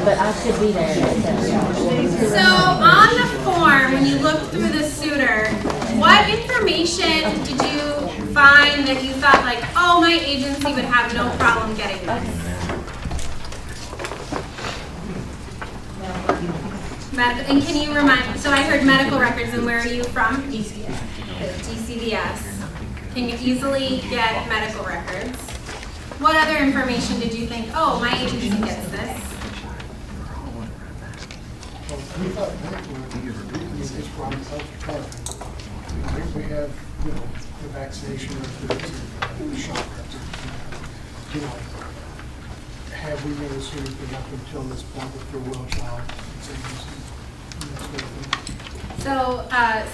But I should be there. So on the form, when you look through the suitor, what information did you find that you thought like, oh, my agency would have no problem getting this? And can you remind, so I heard medical records, and where are you from? DCVS. Can you easily get medical records? What other information did you think, oh, my agency gets this? We thought we have, the vaccination records, the shot records. Have we noticed anything up until this point with their well child? So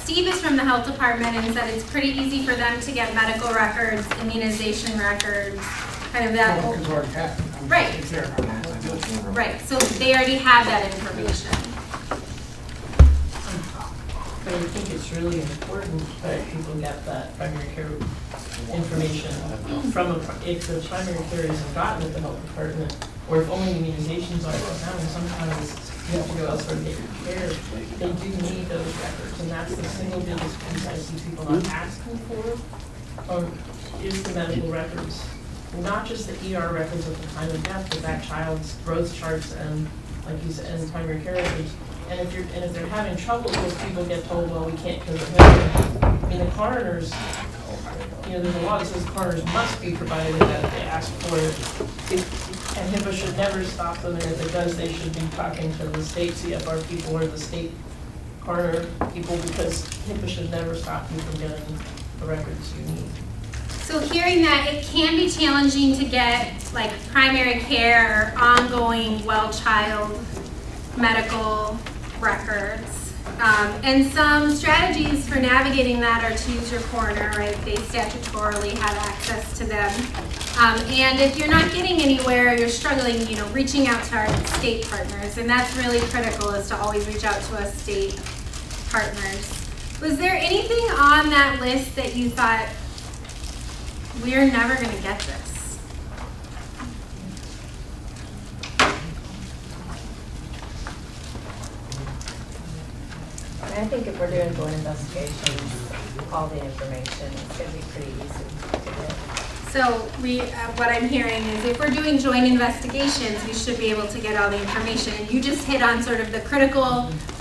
Steve is from the health department and said it's pretty easy for them to get medical records, immunization records, kind of that. Well, because we already have it. Right. It's there. Right, so they already have that information. But I think it's really important that people get that primary care information from, if the primary care isn't gotten at the health department, or if only immunizations are found, sometimes you have to go elsewhere to get your care. They do need those records, and that's the single biggest piece I see people not asking for, is the medical records. Not just the ER records at the time of death, but that child's growth charts and, like you said, and primary care records. And if they're having trouble, those people get told, well, we can't because of HIPAA. I mean, the coroners, there's a law that says coroners must be provided that if they ask for it. And HIPAA should never stop them, and if it does, they should be talking to the state CFR people or the state coroner people, because HIPAA should never stop you from getting the records you need. So hearing that, it can be challenging to get like primary care or ongoing well child medical records. And some strategies for navigating that are to use your coroner, right? They statutorily have access to them. And if you're not getting anywhere, you're struggling, reaching out to our state partners. And that's really critical, is to always reach out to us state partners. Was there anything on that list that you thought, we're never going to get this? I think if we're doing joint investigations, all the information, it's going to be pretty easy to get. So what I'm hearing is if we're doing joint investigations, we should be able to get all the information. And you just hit on sort of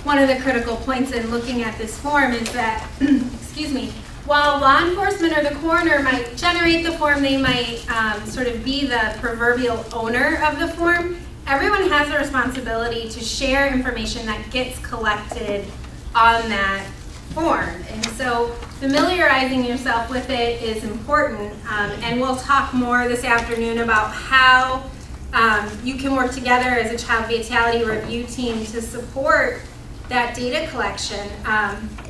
one of the critical points in looking at this form is that, excuse me, while law enforcement or the coroner might generate the form, they might sort of be the proverbial owner of the form, everyone has a responsibility to share information that gets collected on that form. And so familiarizing yourself with it is important. And we'll talk more this afternoon about how you can work together as a child fatality review team to support that data collection.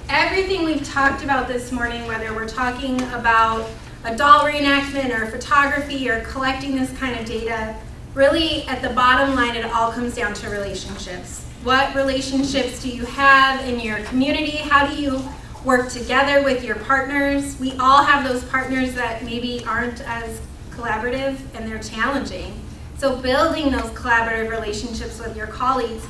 Everything we've talked about this morning, whether we're talking about a doll reenactment or photography or collecting this kind of data, really at the bottom line, it all comes down to relationships. What relationships do you have in your community? How do you work together with your partners? We all have those partners that maybe aren't as collaborative and they're challenging. So building those collaborative relationships with your colleagues.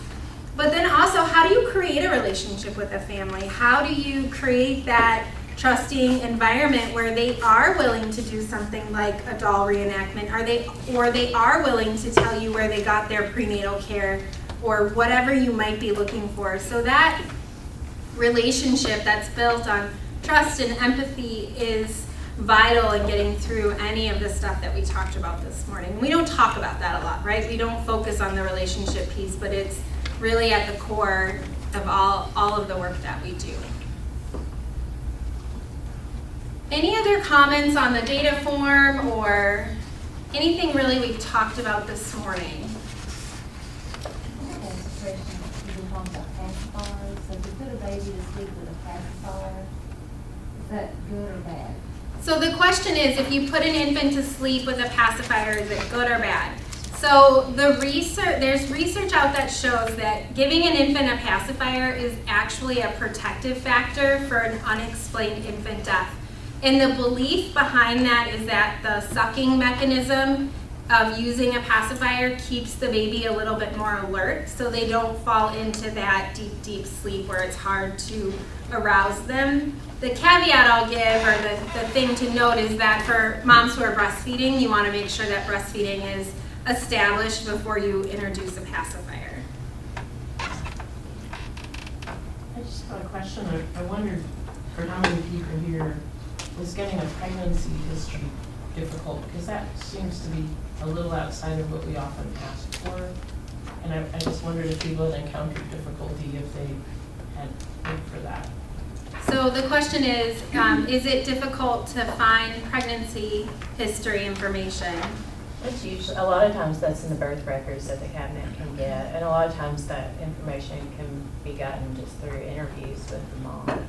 But then also, how do you create a relationship with a family? How do you create that trusting environment where they are willing to do something like a doll reenactment, or they are willing to tell you where they got their prenatal care, or whatever you might be looking for. So that relationship that's built on trust and empathy is vital in getting through any of the stuff that we talked about this morning. We don't talk about that a lot, right? We don't focus on the relationship piece, but it's really at the core of all of the work that we do. Any other comments on the data form or anything really we've talked about this morning? So to put a baby to sleep with a pacifier, is that good or bad? So the question is, if you put an infant to sleep with a pacifier, is it good or bad? So there's research out that shows that giving an infant a pacifier is actually a protective factor for an unexplained infant death. And the belief behind that is that the sucking mechanism of using a pacifier keeps the baby a little bit more alert, so they don't fall into that deep, deep sleep where it's hard to arouse them. The caveat I'll give, or the thing to note, is that for moms who are breastfeeding, you want to make sure that breastfeeding is established before you introduce a pacifier. I just got a question. I wondered for how many people here is getting a pregnancy history difficult, because that seems to be a little outside of what we often ask for. And I just wondered if people had encountered difficulty if they had looked for that. So the question is it difficult to find pregnancy history information? It's usually, a lot of times that's in the birth records that the cabinet can get, and a lot of times that information can be gotten just through interviews with the mom.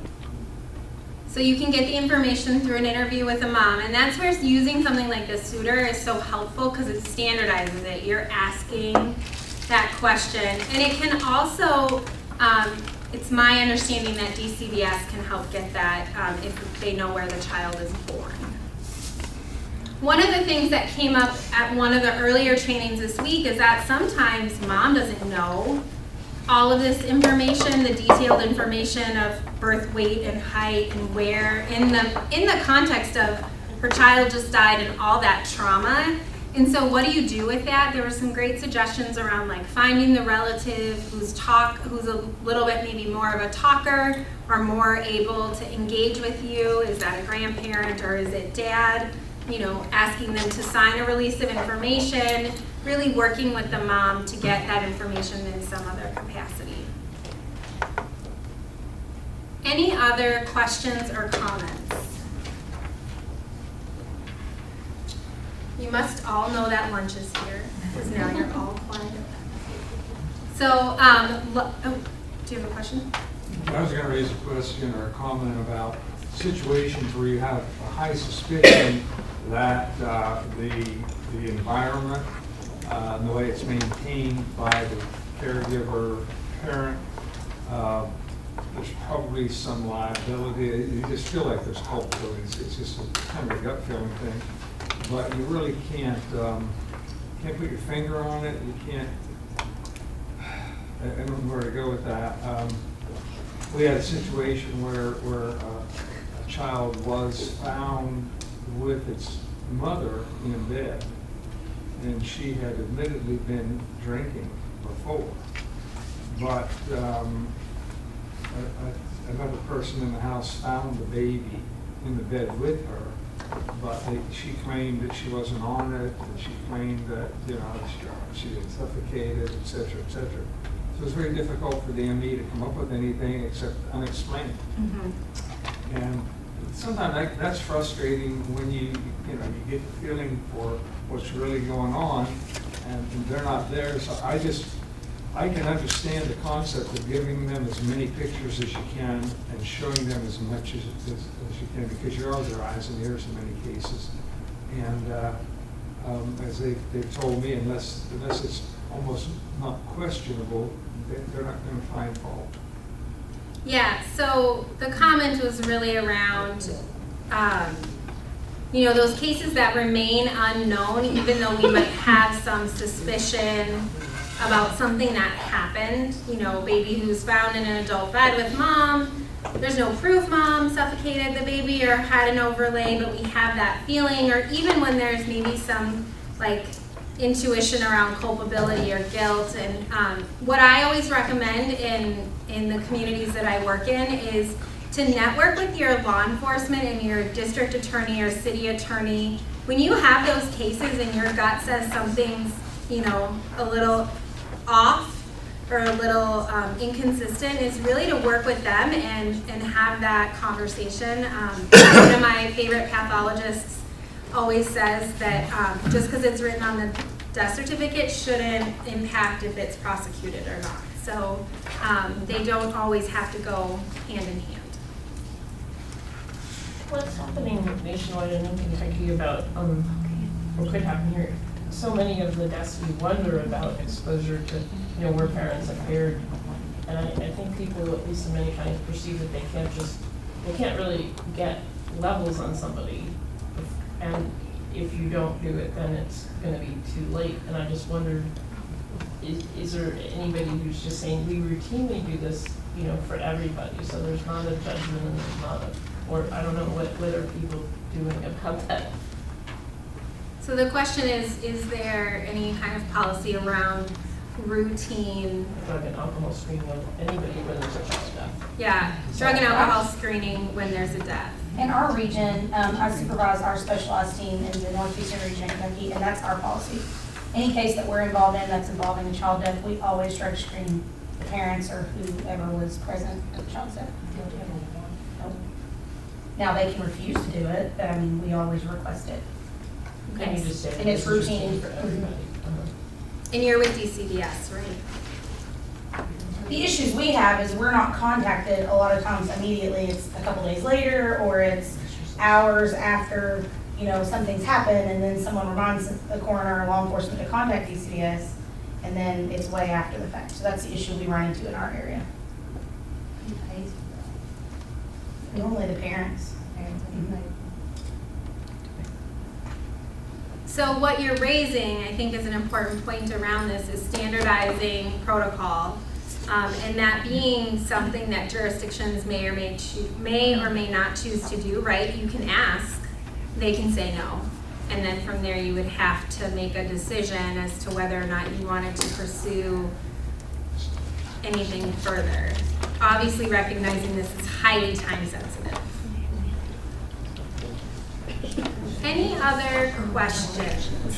So you can get the information through an interview with a mom, and that's where using something like the Suitor is so helpful, because it standardizes it. You're asking that question, and it can also, it's my understanding that DCBS can help get that if they know where the child is born. One of the things that came up at one of the earlier trainings this week is that sometimes mom doesn't know all of this information, the detailed information of birth weight and height and where, in the context of her child just died and all that trauma. And so what do you do with that? There were some great suggestions around like finding the relative who's a little bit maybe more of a talker or more able to engage with you. Is that a grandparent or is it dad? You know, asking them to sign a release of information, really working with the mom to get that information in some other capacity. Any other questions or comments? You must all know that lunch is here, because now you're all quiet. So, do you have a question? I was going to raise a question or a comment about situations where you have a high suspicion that the environment and the way it's maintained by the caregiver, parent, there's probably some liability. You just feel like there's culpability. It's just a kind of a gut feeling thing, but you really can't put your finger on it. You can't. I don't know where to go with that. We had a situation where a child was found with its mother in bed, and she had admittedly been drinking before, but another person in the house found the baby in the bed with her, but she claimed that she wasn't on it, and she claimed that she had suffocated, et cetera, et cetera. So it's very difficult for the ME to come up with anything except unexplained. Mm-hmm. And sometimes that's frustrating when you get the feeling for what's really going on, and they're not there. So I can understand the concept of giving them as many pictures as you can and showing them as much as you can, because you are their eyes and ears in many cases. And as they've told me, unless it's almost not questionable, they're not going to find fault. Yeah, so the comment was really around, those cases that remain unknown, even though we might have some suspicion about something that happened. Baby who's found in an adult bed with mom. There's no proof mom suffocated the baby or had an overlay, but we have that feeling. Or even when there's maybe some intuition around culpability or guilt. And what I always recommend in the communities that I work in is to network with your law enforcement and your district attorney or city attorney. When you have those cases and your gut says something's, a little off or a little inconsistent, is really to work with them and have that conversation. One of my favorite pathologists always says that just because it's written on the death certificate shouldn't impact if it's prosecuted or not. So they don't always have to go hand in hand. What's happening nationwide in Kentucky about what could happen here? So many of the deaths we wonder about exposure to, where parents have fared. And I think people, at least in many counties, perceive that they can't really get levels on somebody. And if you don't do it, then it's gonna be too late. And I just wondered, is there anybody who's just saying, we routinely do this, you know, for everybody, so there's not a judgment and there's not a, or I don't know, what are people doing about that? So the question is there any kind of policy around routine, Drug and alcohol screening of anybody when there's a child death? yeah, drug and alcohol screening when there's a death? In our region, I supervise our specialized team in the Northeastern region of Kentucky, and that's our policy. Any case that we're involved in that's involving a child death, we always drug screen the parents or whoever was present at the child's death. Now, they can refuse to do it, but I mean, we always request it. Can you just say And it's this is routine. for everybody? And you're with DCDS, right? The issues we have is we're not contacted a lot of times immediately. It's a couple days later, or it's hours after, you know, something's happened, and then someone reminds the coroner or law enforcement to contact DCDS, and then it's way after the fact. So that's the issue we run into in our area. Who pays for Normally the parents. that? Parents and they- So what you're raising, I think, is an important point around this, is standardizing protocol. And that being something that jurisdictions may or may not choose to do, right? You can ask, they can say no. And then from there, you would have to make a decision as to whether or not you wanted to pursue anything further. Obviously recognizing this is highly time sensitive. Any other questions?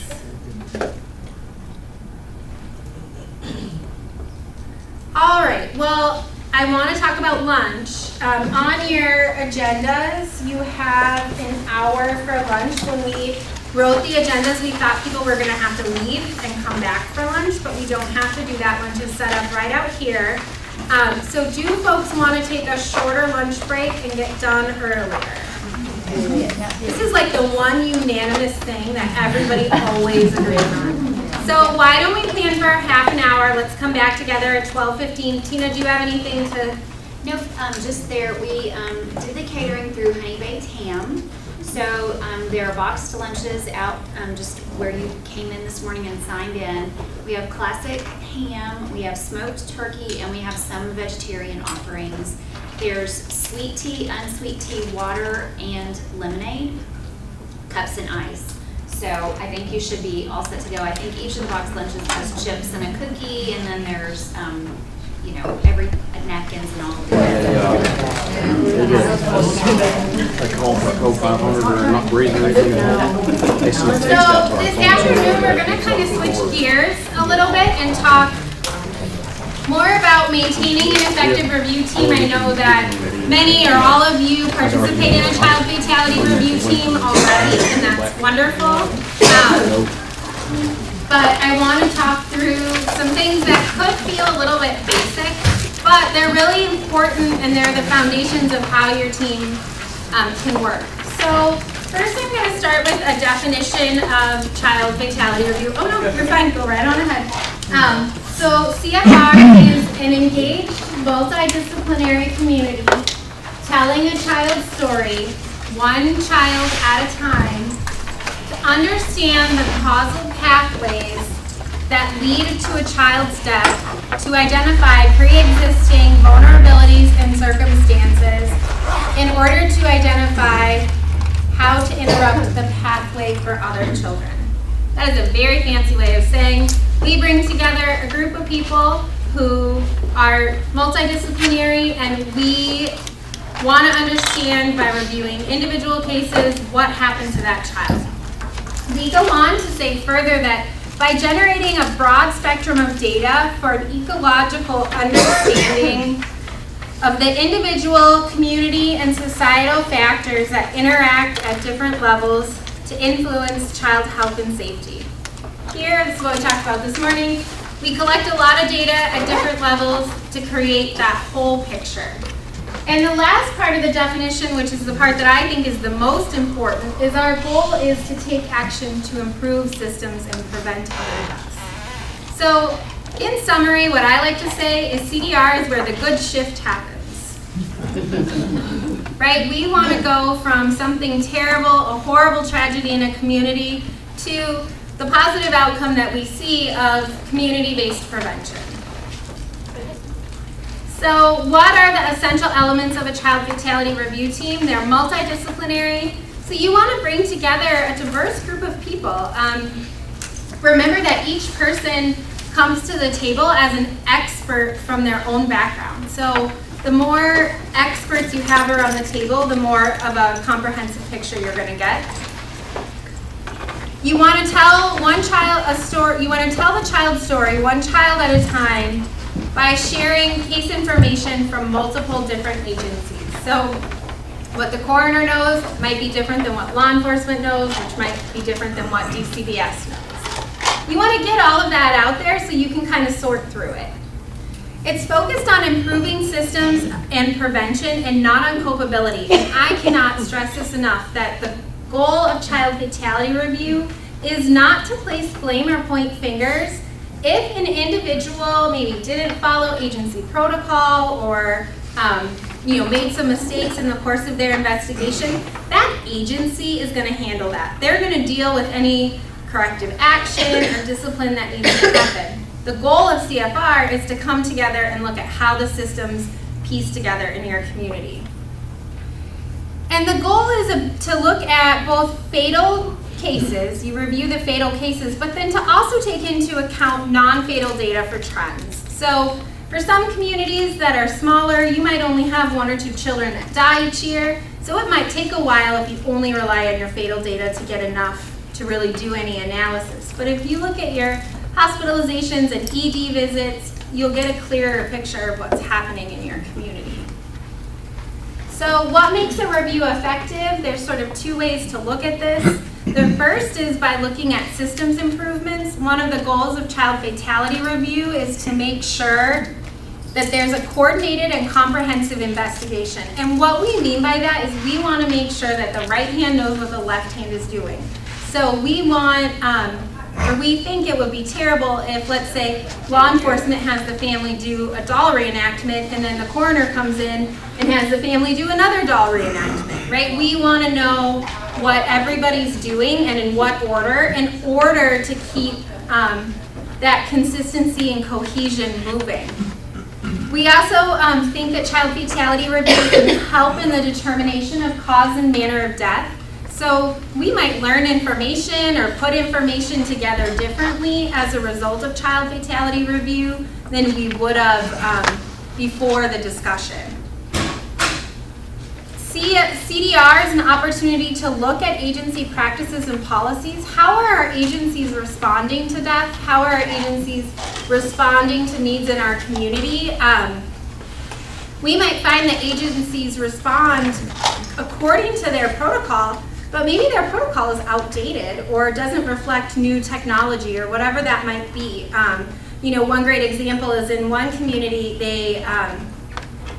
All right, well, I want to talk about lunch. On your agendas, you have an hour for lunch. When we wrote the agendas, we thought people were going to have to leave and come back for lunch, but we don't have to do that. Lunch is set up right out here. So do folks want to take a shorter lunch break and get done earlier? This is like the one unanimous thing that everybody always agrees on. So why don't we plan for half an hour? Let's come back together at 12:15. Tina, do you have anything to? Nope, just there, we did the catering through Honey Baked Ham. So there are boxed lunches out just where you came in this morning and signed in. We have classic ham, we have smoked turkey, and we have some vegetarian offerings. There's sweet tea, unsweet tea, water, and lemonade, cups and ice. So I think you should be all set to go. I think each of the boxed lunches has chips and a cookie, and then there's, you know, napkins and all of that. They call for a Coke 500 or not breathing anything at all. They send a text So out to our this phone. afternoon, we're gonna kind of switch gears a little bit and talk more about maintaining an effective review team. I know that many or all of you participate in a child fatality review team already, and that's wonderful. But I want to talk through some things that could feel a little bit basic, but they're really important, and they're the foundations of how your team can work. So first I'm going to start with a definition of child fatality review. Oh no, you're fine, go right on ahead. So CFR is an engaged, multidisciplinary community telling a child's story, one child at a time, to understand the causal pathways that lead to a child's death, to identify pre-existing vulnerabilities and circumstances in order to identify how to interrupt the pathway for other children. That is a very fancy way of saying we bring together a group of people who are multidisciplinary, and we want to understand by reviewing individual cases what happened to that child. We go on to say further that by generating a broad spectrum of data for an ecological understanding of the individual, community, and societal factors that interact at different levels to influence child health and safety. Here, this is what we talked about this morning, we collect a lot of data at different levels to create that whole picture. And the last part of the definition, which is the part that I think is the most important, is our goal is to take action to improve systems and prevent other deaths. So, in summary, what I like to say is CDR is where the good shift happens. right? We want to go from something terrible, a horrible tragedy in a community, to the positive outcome that we see of community-based prevention. So what are the essential elements of a child fatality review team? They're multidisciplinary. So you want to bring together a diverse group of people. Remember that each person comes to the table as an expert from their own background. So the more experts you have around the table, the more of a comprehensive picture you're going to get. You want to tell one child a story. You want to tell the child's story one child at a time by sharing case information from multiple different agencies. So what the coroner knows might be different than what law enforcement knows, which might be different than what DCBS knows. You want to get all of that out there so you can kind of sort through it. It's focused on improving systems and prevention and not on culpability. And I cannot stress this enough, that the goal of child fatality review is not to place blame or point fingers. If an individual maybe didn't follow agency protocol or made some mistakes in the course of their investigation, that agency is going to handle that. They're going to deal with any corrective action or discipline that needs to happen. The goal of CFR is to come together and look at how the systems piece together in your community. And the goal is to look at both fatal cases, you review the fatal cases, but then to also take into account non-fatal data for trends. So for some communities that are smaller, you might only have 1 or 2 children that die each year, so it might take a while if you only rely on your fatal data to get enough to really do any analysis. But if you look at your hospitalizations and ED visits, you'll get a clearer picture of what's happening in your community. So what makes a review effective? There's sort of 2 ways to look at this. The first is by looking at systems improvements. One of the goals of child fatality review is to make sure that there's a coordinated and comprehensive investigation. And what we mean by that is we want to make sure that the right hand knows what the left hand is doing. So we want, or we think it would be terrible if, let's say, law enforcement has the family do a doll reenactment and then the coroner comes in and has the family do another doll reenactment, right? We want to know what everybody's doing and in what order in order to keep that consistency and cohesion moving. We also think that child fatality review can help in the determination of cause and manner of death. So we might learn information or put information together differently as a result of child fatality review than we would have before the discussion. CDR is an opportunity to look at agency practices and policies. How are our agencies responding to death? How are our agencies responding to needs in our community? We might find that agencies respond according to their protocol, but maybe their protocol is outdated or doesn't reflect new technology or whatever that might be. One great example is in one community,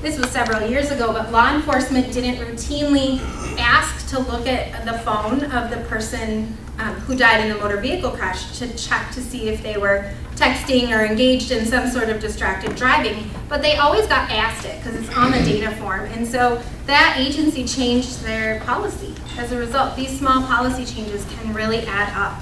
this was several years ago, but law enforcement didn't routinely ask to look at the phone of the person who died in the motor vehicle crash to check to see if they were texting or engaged in some sort of distracted driving, but they always got asked it because it's on the data form. And so that agency changed their policy. As a result, these small policy changes can really add up.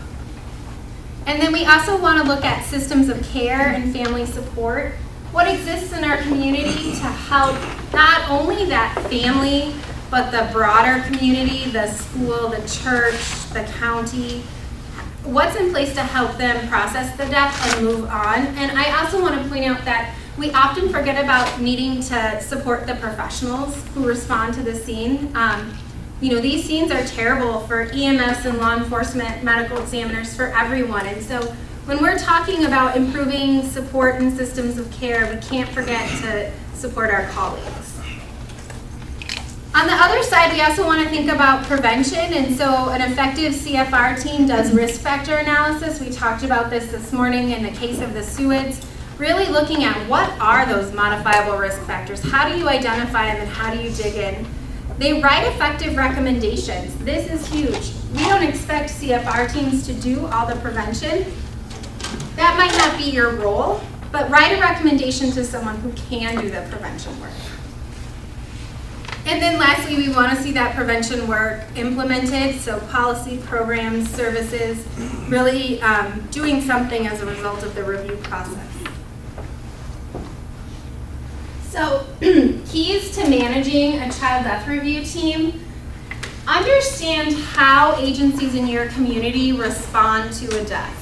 And then we also want to look at systems of care and family support. What exists in our community to help not only that family, but the broader community, the school, the church, the county. What's in place to help them process the death and move on? And I also want to point out that we often forget about needing to support the professionals who respond to the scene. These scenes are terrible for EMS and law enforcement, medical examiners, for everyone. And so when we're talking about improving support and systems of care, we can't forget to support our colleagues. On the other side, we also want to think about prevention, and so an effective CFR team does risk factor analysis. We talked about this morning in the case of the Suids, really looking at what are those modifiable risk factors, how do you identify them, and how do you dig in. They write effective recommendations. This is huge. We don't expect CFR teams to do all the prevention. That might not be your role, but write a recommendation to someone who can do the prevention work. And then lastly, we want to see that prevention work implemented, so policy, programs, services, really doing something as a result of the review process. So keys to managing a child death review team: understand how agencies in your community respond to a death.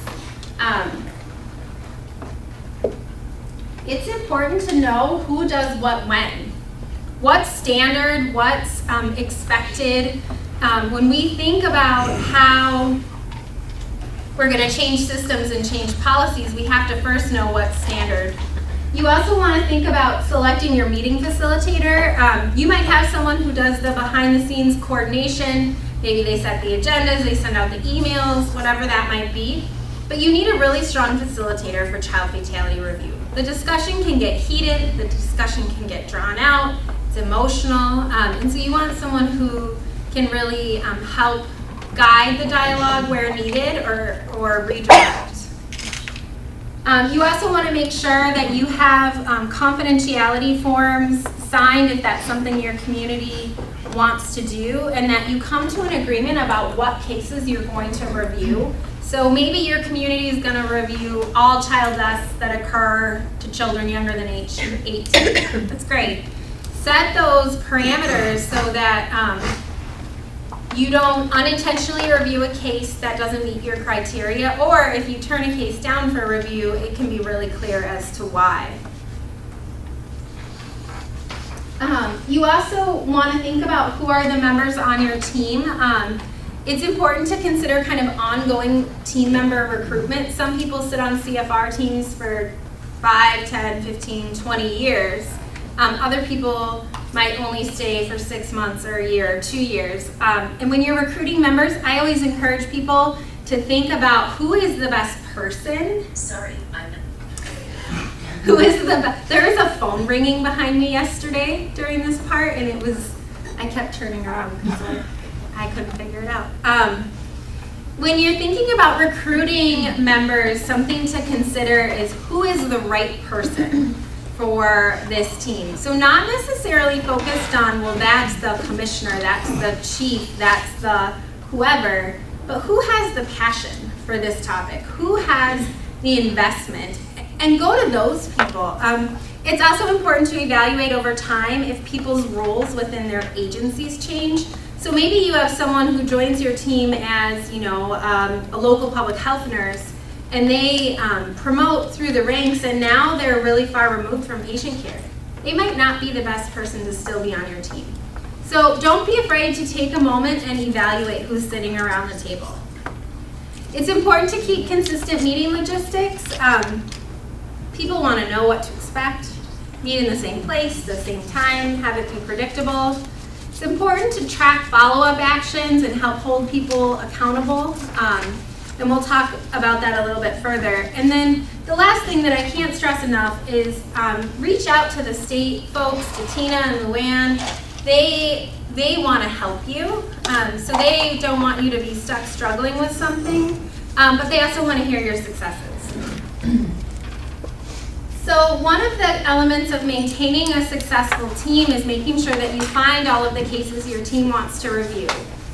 It's important to know who does what when. What's standard, what's expected. When we think about how we're going to change systems and change policies, we have to first know what's standard. You also want to think about selecting your meeting facilitator. You might have someone who does the behind-the-scenes coordination. Maybe they set the agendas, they send out the emails, whatever that might be. But you need a really strong facilitator for child fatality review. The discussion can get heated, the discussion can get drawn out, it's emotional, and so you want someone who can really help guide the dialogue where needed or redirect. You also want to make sure that you have confidentiality forms signed if that's something your community wants to do, and that you come to an agreement about what cases you're going to review. So maybe your community is going to review all child deaths that occur to children younger than age 18. That's great. Set those parameters so that you don't unintentionally review a case that doesn't meet your criteria, or if you turn a case down for review, it can be really clear as to why. You also want to think about who are the members on your team. It's important to consider kind of ongoing team member recruitment. Some people sit on CFR teams for 5, 10, 15, 20 years. Other people might only stay for 6 months or a year or 2 years. And when you're recruiting members, I always encourage people to think about who is the best person. Sorry, Who is the best? There was a phone ringing behind me yesterday during this part, and it was, I kept turning around because I couldn't figure it out. When you're thinking about recruiting members, something to consider is who is the right person for this team. So not necessarily focused on, well, that's the commissioner, that's the chief, that's the whoever, but who has the passion for this topic? Who has the investment? And go to those people. It's also important to evaluate over time if people's roles within their agencies change. So maybe you have someone who joins your team as, a local public health nurse, and they promote through the ranks, and now they're really far removed from patient care. They might not be the best person to still be on your team. So don't be afraid to take a moment and evaluate who's sitting around the table. It's important to keep consistent meeting logistics. People want to know what to expect, meet in the same place, the same time, have it be predictable. It's important to track follow-up actions and help hold people accountable. And we'll talk about that a little bit further. And then the last thing that I can't stress enough is reach out to the state folks, to Tina and Luann. They want to help you. So they don't want you to be stuck struggling with something, but they also want to hear your successes. So one of the elements of maintaining a successful team is making sure that you find all of the cases your team wants to review.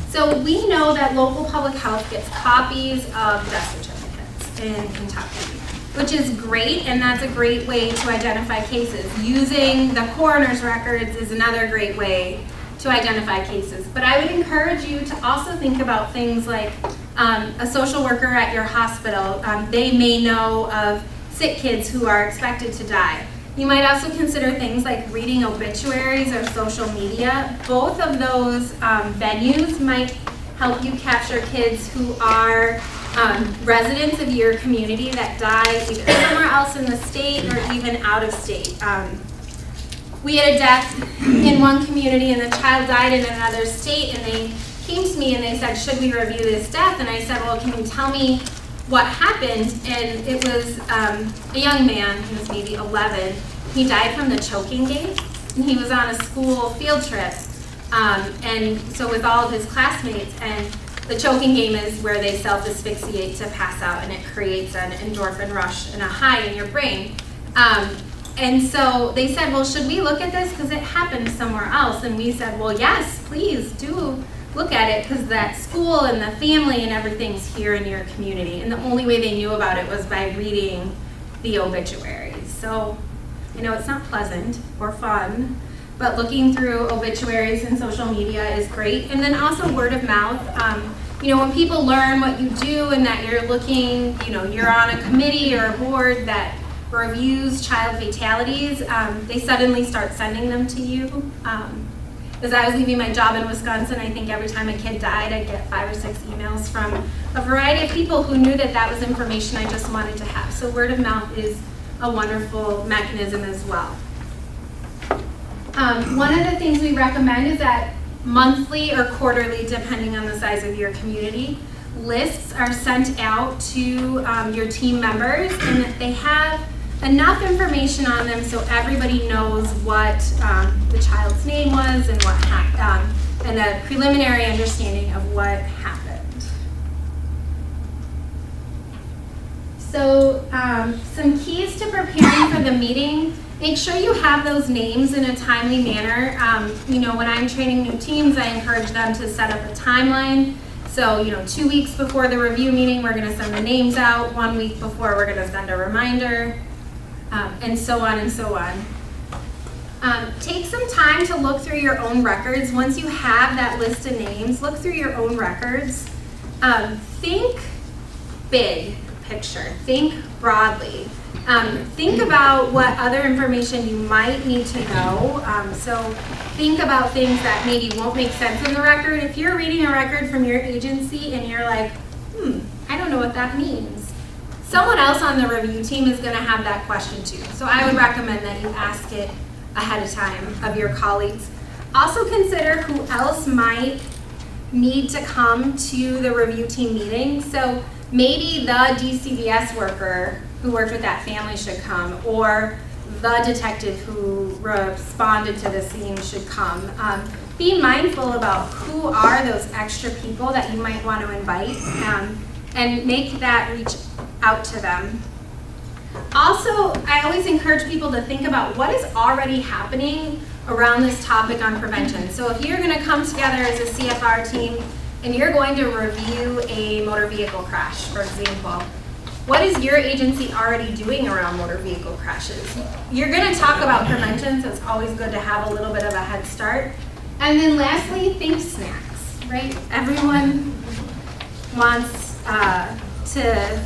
So we know that local public health gets copies of death certificates in Kentucky, which is great, and that's a great way to identify cases. Using the coroner's records is another great way to identify cases. But I would encourage you to also think about things like a social worker at your hospital. They may know of sick kids who are expected to die. You might also consider things like reading obituaries or social media. Both of those venues might help you capture kids who are residents of your community that die either somewhere else in the state or even out of state. We had a death in one community and the child died in another state, and they came to me and they said, should we review this death? And I said, well, can you tell me what happened? And it was a young man, he was maybe 11. He died from the choking game, and he was on a school field trip. And so with all of his classmates, and the choking game is where they self-asphyxiate to pass out, and it creates an endorphin rush and a high in your brain. And so they said, well, should we look at this because it happened somewhere else? And we said, well, yes, please do look at it because that school and the family and everything's here in your community. And the only way they knew about it was by reading the obituaries. So I know it's not pleasant or fun, but looking through obituaries and social media is great. And then also word of mouth. When people learn what you do and that you're looking, you're on a committee or a board that reviews child fatalities, they suddenly start sending them to you. As I was leaving my job in Wisconsin, I think every time a kid died, I'd get 5 or 6 emails from a variety of people who knew that that was information I just wanted to have. So word of mouth is a wonderful mechanism as well. One of the things we recommend is that monthly or quarterly, depending on the size of your community, lists are sent out to your team members and that they have enough information on them so everybody knows what the child's name was and what happened, and a preliminary understanding of what happened. So some keys to preparing for the meeting: make sure you have those names in a timely manner. When I'm training new teams, I encourage them to set up a timeline. So, 2 weeks before the review meeting, we're going to send the names out. 1 week before, we're going to send a reminder, and so on and so on. Take some time to look through your own records. Once you have that list of names, look through your own records. Think big picture. Think broadly. Think about what other information you might need to know. So think about things that maybe won't make sense in the record. If you're reading a record from your agency and you're like, I don't know what that means, someone else on the review team is going to have that question too. So I would recommend that you ask it ahead of time of your colleagues. Also consider who else might need to come to the review team meeting. So maybe the DCBS worker who worked with that family should come, or the detective who responded to the scene should come. Be mindful about who are those extra people that you might want to invite, and make that reach out to them. Also, I always encourage people to think about what is already happening around this topic on prevention. So if you're going to come together as a CFR team and you're going to review a motor vehicle crash, for example, what is your agency already doing around motor vehicle crashes? You're going to talk about prevention, so it's always good to have a little bit of a head start. And then lastly, think snacks, right? Everyone wants to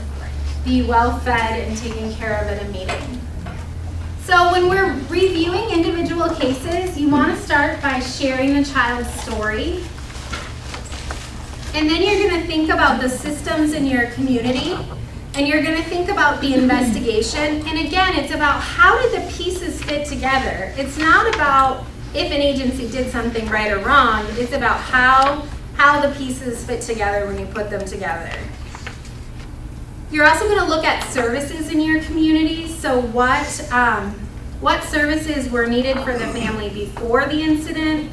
be well fed and taken care of at a meeting. So when we're reviewing individual cases, you want to start by sharing the child's story. And then you're going to think about the systems in your community, and you're going to think about the investigation. And again, it's about how did the pieces fit together. It's not about if an agency did something right or wrong. It's about how the pieces fit together when you put them together. You're also going to look at services in your community. So what services were needed for the family before the incident,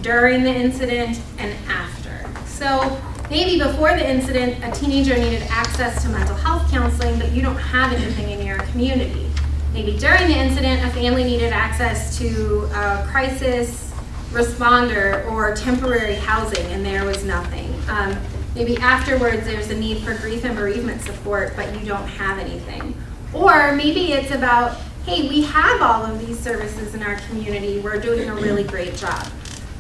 during the incident, and after. So maybe before the incident, a teenager needed access to mental health counseling, but you don't have anything in your community. Maybe during the incident, a family needed access to a crisis responder or temporary housing, and there was nothing. Maybe afterwards, there's a need for grief and bereavement support, but you don't have anything. Or maybe it's about, hey, we have all of these services in our community. We're doing a really great job.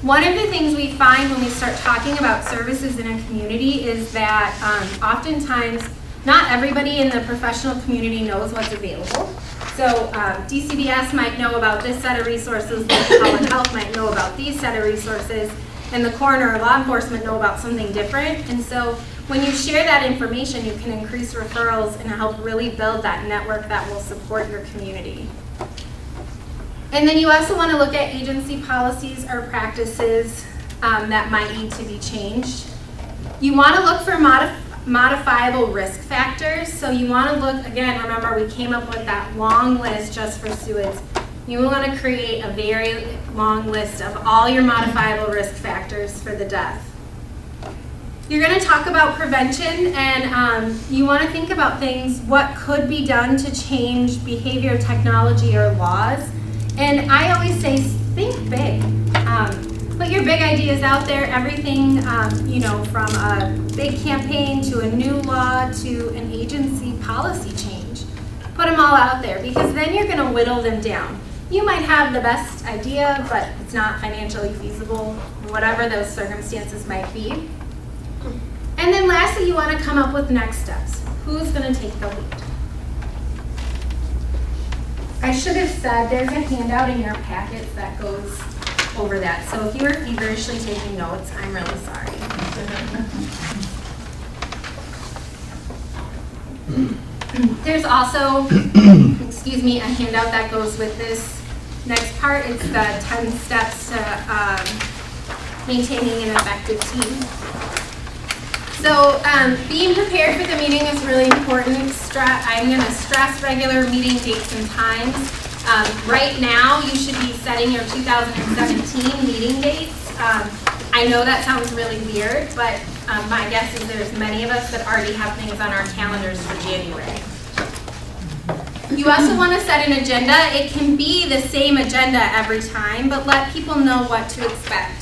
One of the things we find when we start talking about services in a community is that oftentimes not everybody in the professional community knows what's available. So DCBS might know about this set of resources, public health might know about these set of resources, and the coroner or law enforcement know about something different. And so when you share that information, you can increase referrals and help really build that network that will support your community. And then you also want to look at agency policies or practices that might need to be changed. You want to look for modifiable risk factors. So you want to look, again, remember we came up with that long list just for SUIDs. You want to create a very long list of all your modifiable risk factors for the death. You're going to talk about prevention, and you want to think about things, what could be done to change behavior, technology, or laws. And I always say, think big. Put your big ideas out there, everything, from a big campaign to a new law to an agency policy change. Put them all out there, because then you're going to whittle them down. You might have the best idea, but it's not financially feasible, whatever those circumstances might be. And then lastly, you want to come up with next steps. Who's going to take the lead? I should have said there's a handout in your packets that goes over that. So if you were feverishly taking notes, I'm really sorry. There's also, a handout that goes with this next part. It's the 10 steps to maintaining an effective team. So being prepared for the meeting is really important. I'm going to stress regular meeting dates and times. Right now, you should be setting your 2017 meeting dates. I know that sounds really weird, but my guess is there's many of us that already have things on our calendars for January. You also want to set an agenda. It can be the same agenda every time, but let people know what to expect.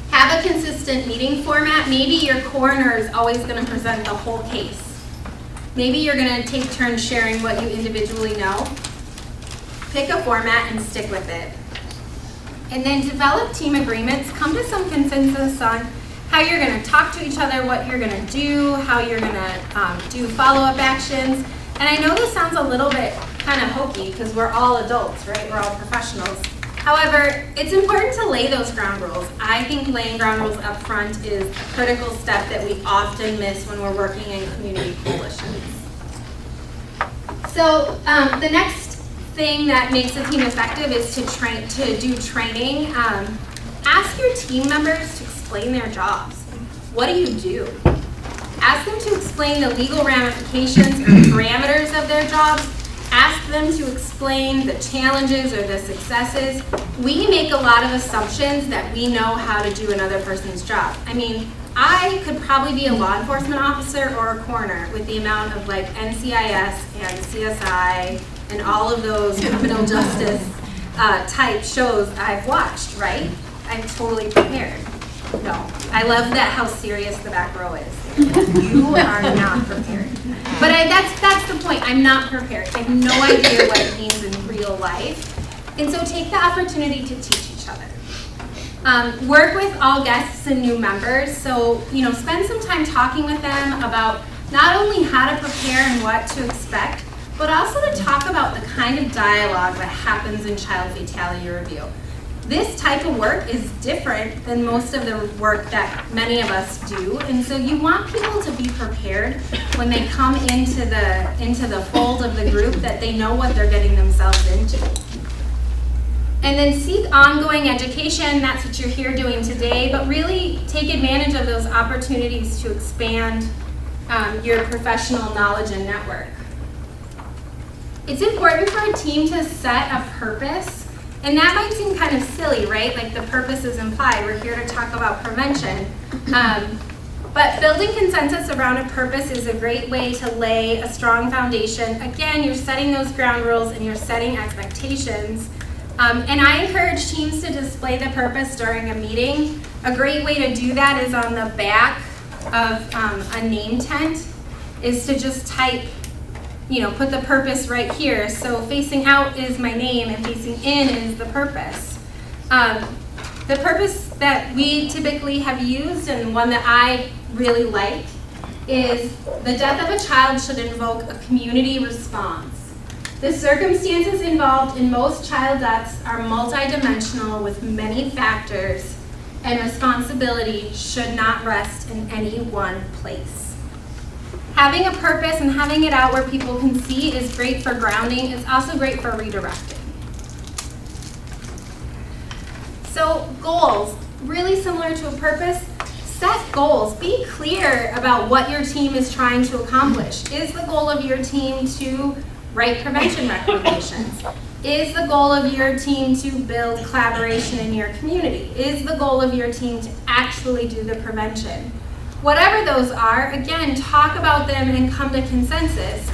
Have a consistent meeting format. Maybe your coroner is always going to present the whole case. Maybe you're going to take turns sharing what you individually know. Pick a format and stick with it. And then develop team agreements. Come to some consensus on how you're going to talk to each other, what you're going to do, how you're going to do follow-up actions. And I know this sounds a little bit kind of hokey because we're all adults, right? We're all professionals. However, it's important to lay those ground rules. I think laying ground rules up front is a critical step that we often miss when we're working in community coalitions. So the next thing that makes a team effective is to do training. Ask your team members to explain their jobs. What do you do? Ask them to explain the legal ramifications or parameters of their jobs. Ask them to explain the challenges or the successes. We make a lot of assumptions that we know how to do another person's job. I mean, I could probably be a law enforcement officer or a coroner with the amount of like NCIS and CSI and all of those criminal justice type shows I've watched, right? I'm totally prepared. No, I love that how serious the back row is. You are not prepared. But that's the point. I'm not prepared. I have no idea what it means in real life. And so take the opportunity to teach each other. Work with all guests and new members. So, spend some time talking with them about not only how to prepare and what to expect, but also to talk about the kind of dialogue that happens in child fatality review. This type of work is different than most of the work that many of us do, and so you want people to be prepared when they come into the fold of the group, that they know what they're getting themselves into. And then seek ongoing education. That's what you're here doing today, but really take advantage of those opportunities to expand your professional knowledge and network. It's important for a team to set a purpose. And that might seem kind of silly, right? Like the purpose is implied. We're here to talk about prevention. But building consensus around a purpose is a great way to lay a strong foundation. Again, you're setting those ground rules and you're setting expectations. And I encourage teams to display the purpose during a meeting. A great way to do that is on the back of a name tent, is to just type, put the purpose right here. So facing out is my name and facing in is the purpose. The purpose that we typically have used, and one that I really like, is the death of a child should invoke a community response. The circumstances involved in most child deaths are multidimensional with many factors, and responsibility should not rest in any one place. Having a purpose and having it out where people can see is great for grounding. It's also great for redirecting. So goals, really similar to a purpose. Set goals. Be clear about what your team is trying to accomplish. Is the goal of your team to write prevention recommendations? Is the goal of your team to build collaboration in your community? Is the goal of your team to actually do the prevention? Whatever those are, again, talk about them and come to consensus.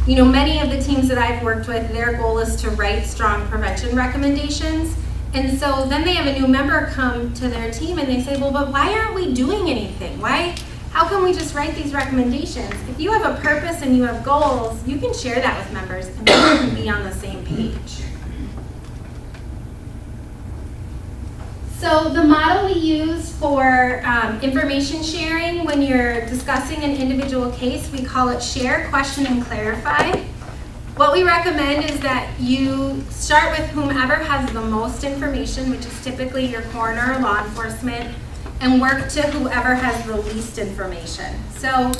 Many of the teams that I've worked with, their goal is to write strong prevention recommendations. And so then they have a new member come to their team and they say, well, but why aren't we doing anything? How can we just write these recommendations? If you have a purpose and you have goals, you can share that with members and they can be on the same page. So the model we use for information sharing when you're discussing an individual case, we call it share, question, and clarify. What we recommend is that you start with whomever has the most information, which is typically your coroner or law enforcement, and work to whoever has the least information. So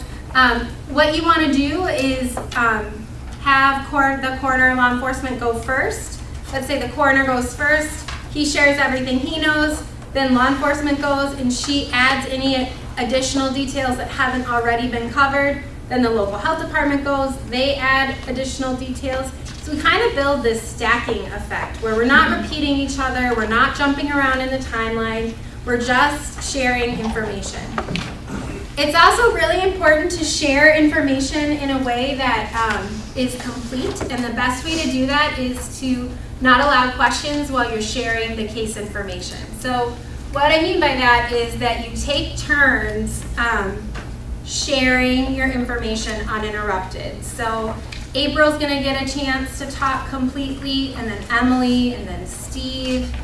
what you want to do is have the coroner or law enforcement go first. Let's say the coroner goes first, he shares everything he knows, then law enforcement goes and she adds any additional details that haven't already been covered. Then the local health department goes, they add additional details. So we kind of build this stacking effect where we're not repeating each other, we're not jumping around in the timeline, we're just sharing information. It's also really important to share information in a way that is complete, and the best way to do that is to not allow questions while you're sharing the case information. So what I mean by that is that you take turns sharing your information uninterrupted. So April's gonna get a chance to talk completely, and then Emily, and then Steve,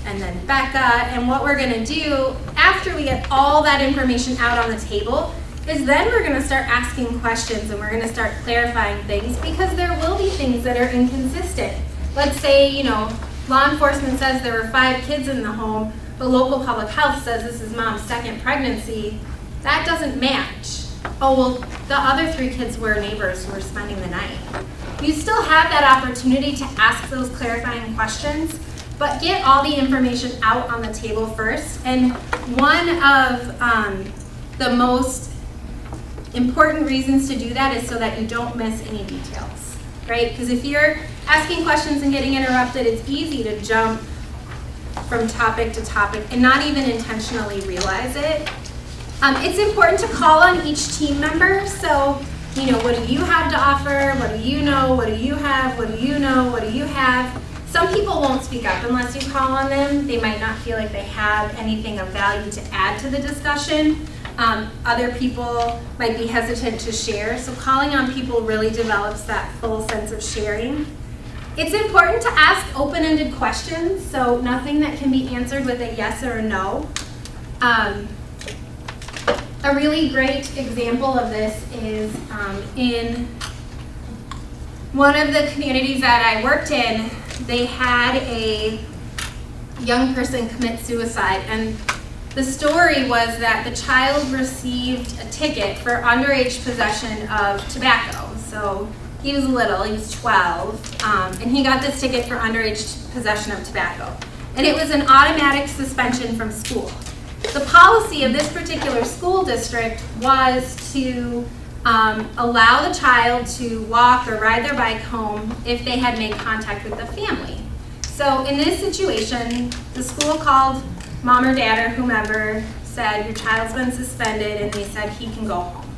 and then Becca. And what we're gonna do after we get all that information out on the table is then we're gonna start asking questions and we're gonna start clarifying things, because there will be things that are inconsistent. Let's say, law enforcement says there were 5 kids in the home, but local public health says this is mom's second pregnancy. That doesn't match. Oh, well, the other 3 kids were neighbors who were spending the night. You still have that opportunity to ask those clarifying questions, but get all the information out on the table first. And one of the most important reasons to do that is so that you don't miss any details, right? Because if you're asking questions and getting interrupted, it's easy to jump from topic to topic and not even intentionally realize it. It's important to call on each team member. So, what do you have to offer? What do you know? What do you have? What do you know? What do you have? Some people won't speak up unless you call on them. They might not feel like they have anything of value to add to the discussion. Other people might be hesitant to share. So calling on people really develops that full sense of sharing. It's important to ask open-ended questions, so nothing that can be answered with a yes or a no. A really great example of this is in one of the communities that I worked in, they had a young person commit suicide, and the story was that the child received a ticket for underage possession of tobacco. So he was little, he was 12, and he got this ticket for underage possession of tobacco. And it was an automatic suspension from school. The policy of this particular school district was to allow the child to walk or ride their bike home if they had made contact with the family. So in this situation, the school called mom or dad or whomever, said your child's been suspended, and they said he can go home.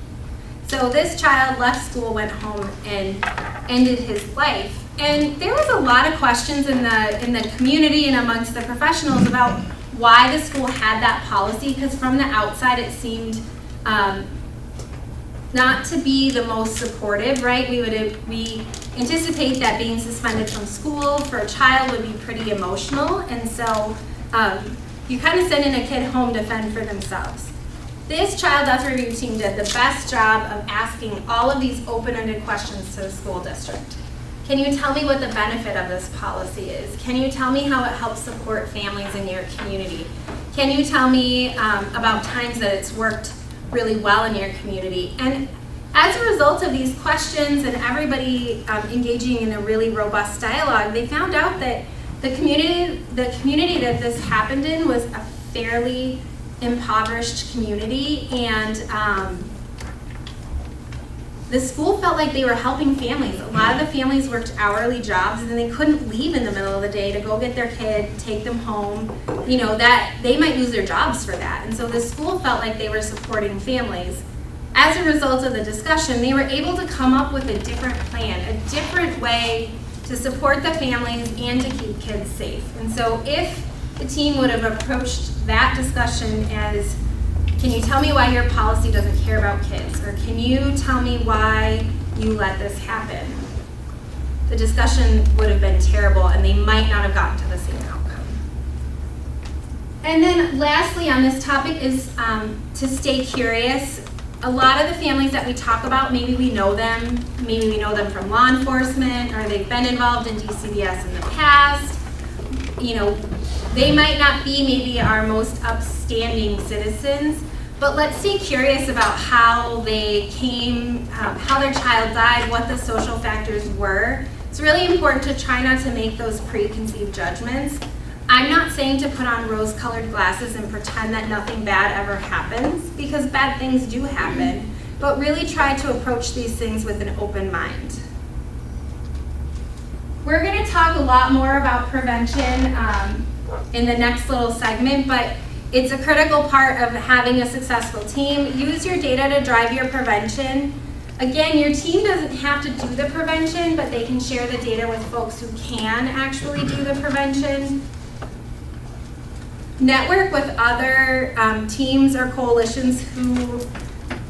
So this child left school, went home, and ended his life. And there was a lot of questions in the community and amongst the professionals about why the school had that policy, because from the outside it seemed not to be the most supportive, right? We anticipate that being suspended from school for a child would be pretty emotional, and so you kind of send in a kid home to fend for themselves. This child death review team did the best job of asking all of these open-ended questions to the school district. Can you tell me what the benefit of this policy is? Can you tell me how it helps support families in your community? Can you tell me about times that it's worked really well in your community? And as a result of these questions and everybody engaging in a really robust dialogue, they found out that the community that this happened in was a fairly impoverished community, and the school felt like they were helping families. A lot of the families worked hourly jobs and they couldn't leave in the middle of the day to go get their kid, take them home, you know, that they might lose their jobs for that. And so the school felt like they were supporting families. As a result of the discussion, they were able to come up with a different plan, a different way to support the families and to keep kids safe. And so if the team would have approached that discussion as, can you tell me why your policy doesn't care about kids? Or can you tell me why you let this happen? The discussion would have been terrible and they might not have gotten to the same outcome. And then lastly on this topic is to stay curious. A lot of the families that we talk about, maybe we know them from law enforcement, or they've been involved in DCBS in the past. You know, they might not be maybe our most upstanding citizens, but let's stay curious about how they came, how their child died, what the social factors were. It's really important to try not to make those preconceived judgments. I'm not saying to put on rose-colored glasses and pretend that nothing bad ever happens, because bad things do happen, but really try to approach these things with an open mind. We're going to talk a lot more about prevention in the next little segment, but it's a critical part of having a successful team. Use your data to drive your prevention. Again, your team doesn't have to do the prevention, but they can share the data with folks who can actually do the prevention. Network with other teams or coalitions who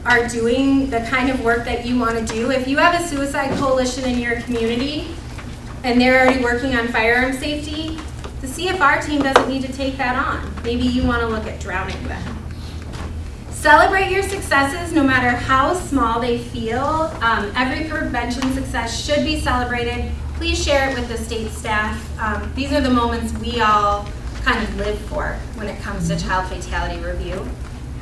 are doing the kind of work that you want to do. If you have a suicide coalition in your community and they're already working on firearm safety, the CFR team doesn't need to take that on. Maybe you want to look at drowning them. Celebrate your successes no matter how small they feel. Every prevention success should be celebrated. Please share it with the state staff. These are the moments we all kind of live for when it comes to child fatality review.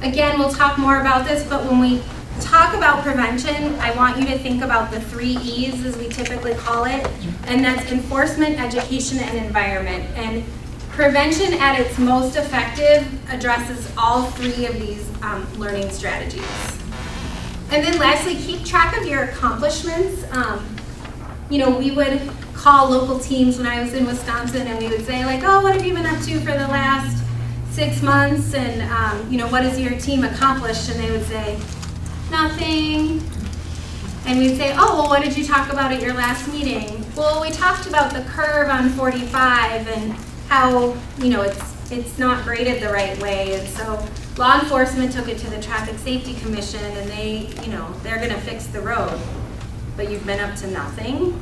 Again, we'll talk more about this, but when we talk about prevention, I want you to think about the 3 E's, as we typically call it, and that's enforcement, education, and environment. And prevention at its most effective addresses all 3 of these learning strategies. And then lastly, keep track of your accomplishments. You know, we would call local teams when I was in Wisconsin and we would say like, oh, what have you been up to for the last 6 months? And you know, what has your team accomplished? And they would say, nothing. And we'd say, oh, well, what did you talk about at your last meeting? Well, we talked about the curve on 45 and how, you know, it's not graded the right way. And so law enforcement took it to the Traffic Safety Commission and they, you know, they're gonna fix the road. But you've been up to nothing.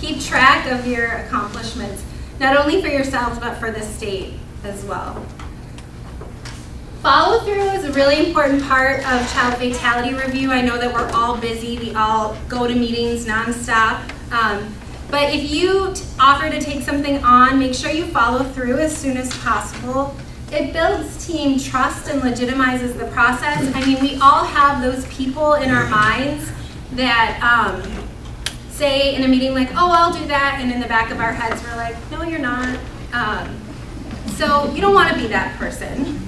Keep track of your accomplishments, not only for yourselves, but for the state as well. Follow through is a really important part of child fatality review. I know that we're all busy. We all go to meetings nonstop. But if you offer to take something on, make sure you follow through as soon as possible. It builds team trust and legitimizes the process. I mean, we all have those people in our minds that say in a meeting like, oh, I'll do that, and in the back of our heads we're like, no, you're not. So you don't want to be that person.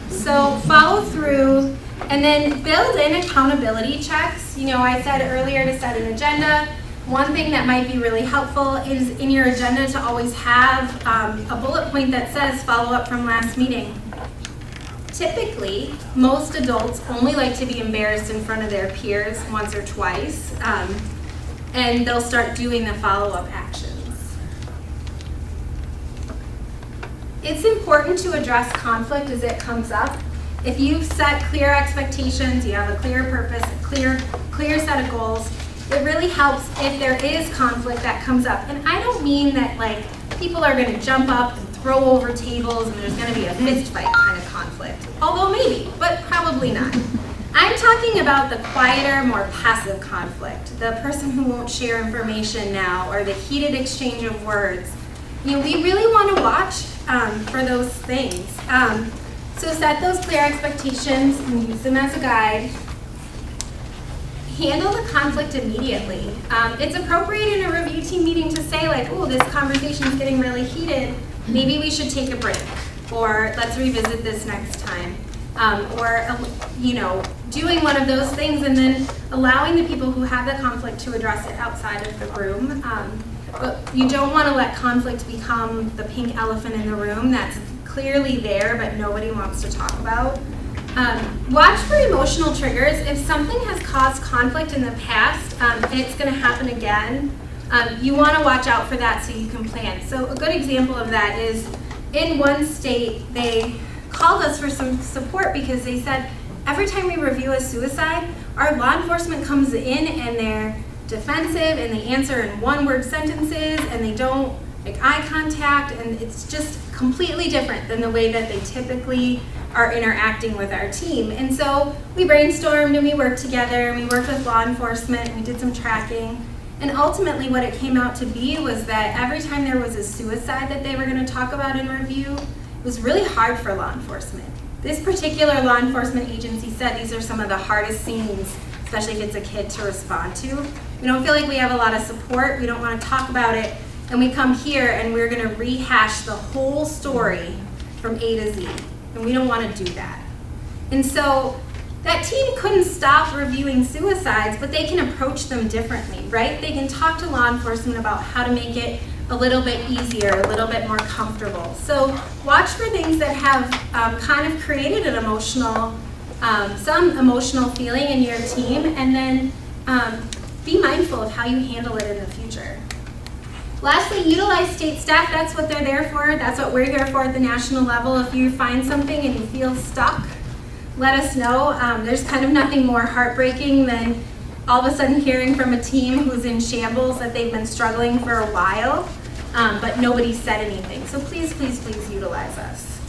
So follow through and then build in accountability checks. You know, I said earlier to set an agenda. One thing that might be really helpful is in your agenda to always have a bullet point that says follow up from last meeting. Typically, most adults only like to be embarrassed in front of their peers once or twice, and they'll start doing the follow-up actions. It's important to address conflict as it comes up. If you've set clear expectations, you have a clear purpose, a clear set of goals, it really helps if there is conflict that comes up. And I don't mean that like people are going to jump up and throw over tables and there's going to be a fist fight kind of conflict. Although maybe, but probably not. I'm talking about the quieter, more passive conflict. The person who won't share information now, or the heated exchange of words. You know, we really want to watch for those things. So set those clear expectations and use them as a guide. Handle the conflict immediately. It's appropriate in a review team meeting to say like, oh, this conversation is getting really heated. Maybe we should take a break, or let's revisit this next time. Or, you know, doing one of those things and then allowing the people who have the conflict to address it outside of the room. But you don't want to let conflict become the pink elephant in the room that's clearly there but nobody wants to talk about. Watch for emotional triggers. If something has caused conflict in the past, it's going to happen again. You want to watch out for that so you can plan. So a good example of that is in one state, they called us for some support because they said, every time we review a suicide, our law enforcement comes in and they're defensive and they answer in one-word sentences and they don't make eye contact, and it's just completely different than the way that they typically are interacting with our team. And so we brainstormed and we worked together and we worked with law enforcement and we did some tracking. And ultimately what it came out to be was that every time there was a suicide that they were going to talk about in review, it was really hard for law enforcement. This particular law enforcement agency said these are some of the hardest scenes, especially if it's a kid, to respond to. We don't feel like we have a lot of support. We don't want to talk about it. And we come here and we're going to rehash the whole story from A to Z. And we don't want to do that. And so that team couldn't stop reviewing suicides, but they can approach them differently, right? They can talk to law enforcement about how to make it a little bit easier, a little bit more comfortable. So watch for things that have kind of created an emotional, some emotional feeling in your team, and then be mindful of how you handle it in the future. Lastly, utilize state staff. That's what they're there for. That's what we're here for at the national level. If you find something and you feel stuck, let us know. There's kind of nothing more heartbreaking than all of a sudden hearing from a team who's in shambles that they've been struggling for a while, but nobody said anything. So please, please, please utilize us.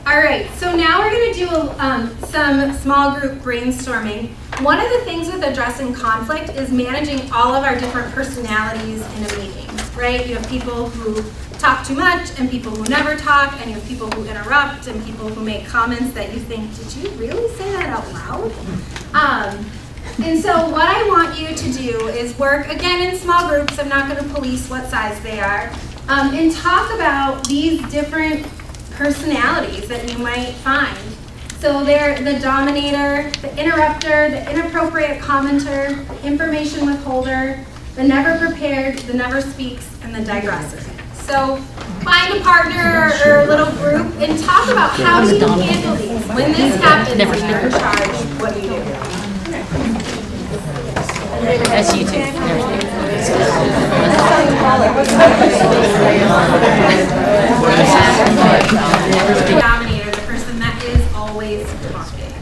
All right, so now we're going to do some small group brainstorming. One of the things with addressing conflict is managing all of our different personalities in a meeting, right? You have people who talk too much and people who never talk, and you have people who interrupt and people who make comments that you think, did you really say that out loud? And so what I want you to do is work, again, in small groups. I'm not going to police what size they are, and talk about these different personalities that you might find. So they're the dominator, the interrupter, the inappropriate commenter, the information withholder, the never prepared, the never speaks, and the digresser. So find a partner or a little group and talk about how do you handle these. When this happens and you're in charge, what do you do? That's you too. The dominator, the person that is always talking.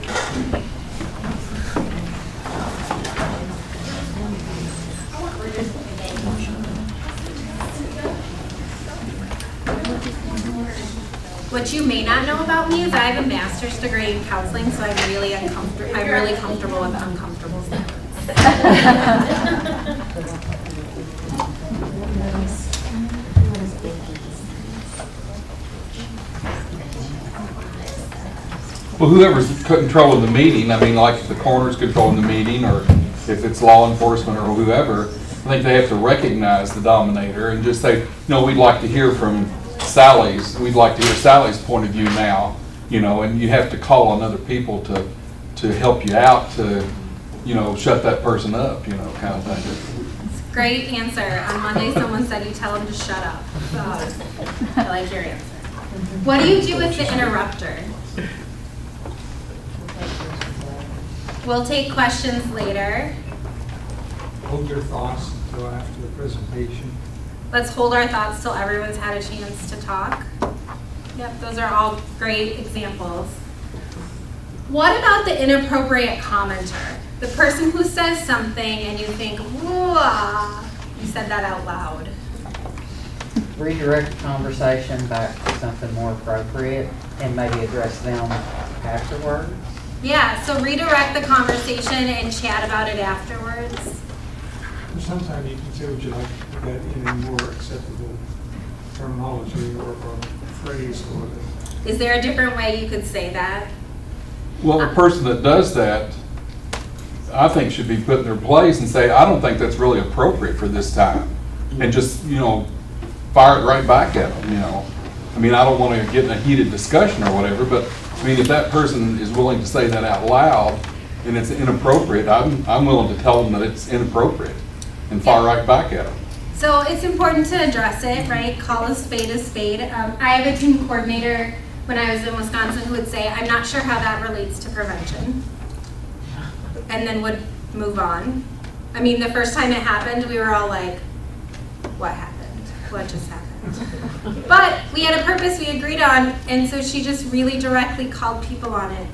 What you may not know about me is I have a master's degree in counseling, so I'm really comfortable with uncomfortable silence. Well, whoever's controlling the meeting, I mean, like if the coroner's controlling the meeting, or if it's law enforcement or whoever, I think they have to recognize the dominator and just say, no, we'd like to hear from Sally's, we'd like to hear Sally's point of view now, you know, and you have to call on other people to help you out to, you know, shut that person up, you know, kind of thing. Great answer. On Monday, someone said you tell them to shut up. So, I like your answer. What do you do with the interrupter? We'll take questions later. Hold your thoughts until after the presentation. Let's hold our thoughts till everyone's had a chance to talk. Yep, those are all great examples. What about the inappropriate commenter? The person who says something and you think, whoa, you said that out loud. Redirect the conversation back to something more appropriate and maybe address them afterwards. Yeah, so redirect the conversation and chat about it afterwards. Sometimes you can say, would you like to put that in a more acceptable terminology or phrase or whatever. Is there a different way you could say that? Well, the person that does that, I think, should be put in their place and say, I don't think that's really appropriate for this time. And just, you know, fire it right back at them, you know. I mean, I don't want to get in a heated discussion or whatever, but I mean, if that person is willing to say that out loud, and it's inappropriate, I'm willing to tell them that it's inappropriate and fire right back at them. So it's important to address it, right? Call a spade a spade. I have a team coordinator when I was in Wisconsin who would say, I'm not sure how that relates to prevention, and then would move on. I mean, the first time it happened, we were all like, what happened? What just happened? But we had a purpose we agreed on, and so she just really directly called people on it.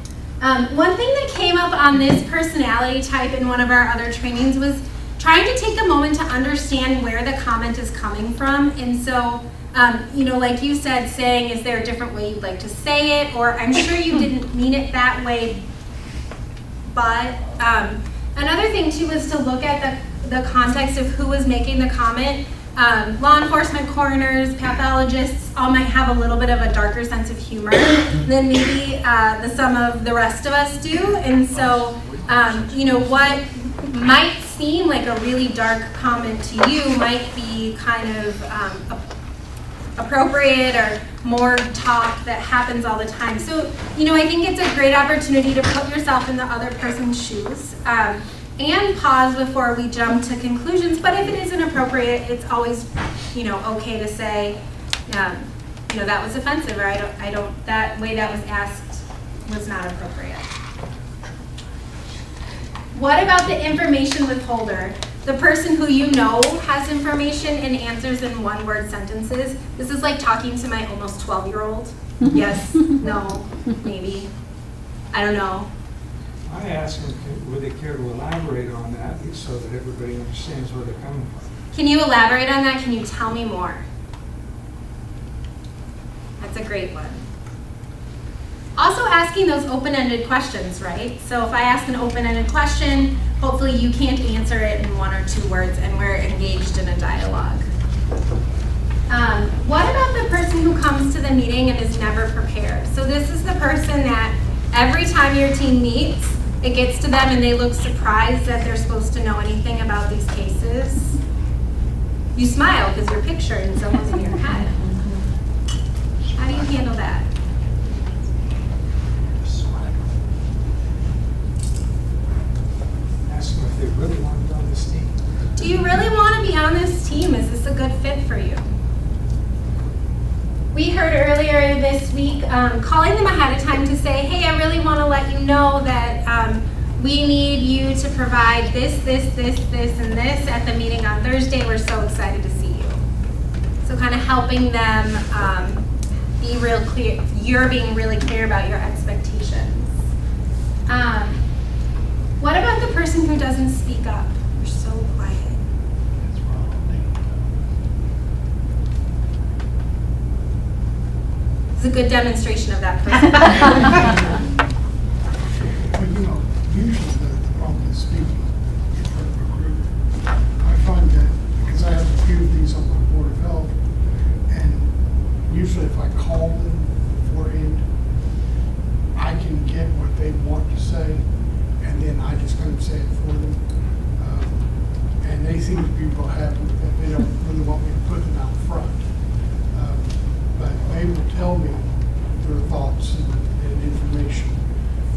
One thing that came up on this personality type in one of our other trainings was trying to take a moment to understand where the comment is coming from. And so, you know, like you said, saying, is there a different way you'd like to say it? Or I'm sure you didn't mean it that way. But another thing too is to look at the context of who was making the comment. Law enforcement, coroners, pathologists all might have a little bit of a darker sense of humor than maybe some of the rest of us do. And so, you know, what might seem like a really dark comment to you might be kind of appropriate or more talk that happens all the time. So, you know, I think it's a great opportunity to put yourself in the other person's shoes and pause before we jump to conclusions. But if it is inappropriate, it's always, you know, okay to say, you know, that was offensive, or that way that was asked was not appropriate. What about the information withholder? The person who you know has information and answers in one-word sentences. This is like talking to my almost 12-year-old. Yes, no, maybe. I don't know. I asked them, would they care to elaborate on that so that everybody understands where they're coming from? Can you elaborate on that? Can you tell me more? That's a great one. Also asking those open-ended questions, right? So if I ask an open-ended question, hopefully you can't answer it in 1 or 2 words and we're engaged in a dialogue. What about the person who comes to the meeting and is never prepared? So this is the person that every time your team meets, it gets to them and they look surprised that they're supposed to know anything about these cases. You smile because you're picturing someone's in your head. How do you handle that? Ask them if they really want to be on this team. Do you really want to be on this team? Is this a good fit for you? We heard earlier this week calling them ahead of time to say, hey, I really want to let you know that we need you to provide this, and this at the meeting on Thursday. We're so excited to see you. So kind of helping them be real clear. You're being really clear about your expectations. What about the person who doesn't speak up? They're so quiet. It's a good demonstration of that person. Well, you know, usually the problem is speaking in front of a group. I find that, because I have a few of these on my Board of Health, and usually if I call them beforehand, I can get what they want to say, and then I just kind of say it for them. And they seem to be real happy with that. They don't really want me to put them out front. But they will tell me their thoughts and information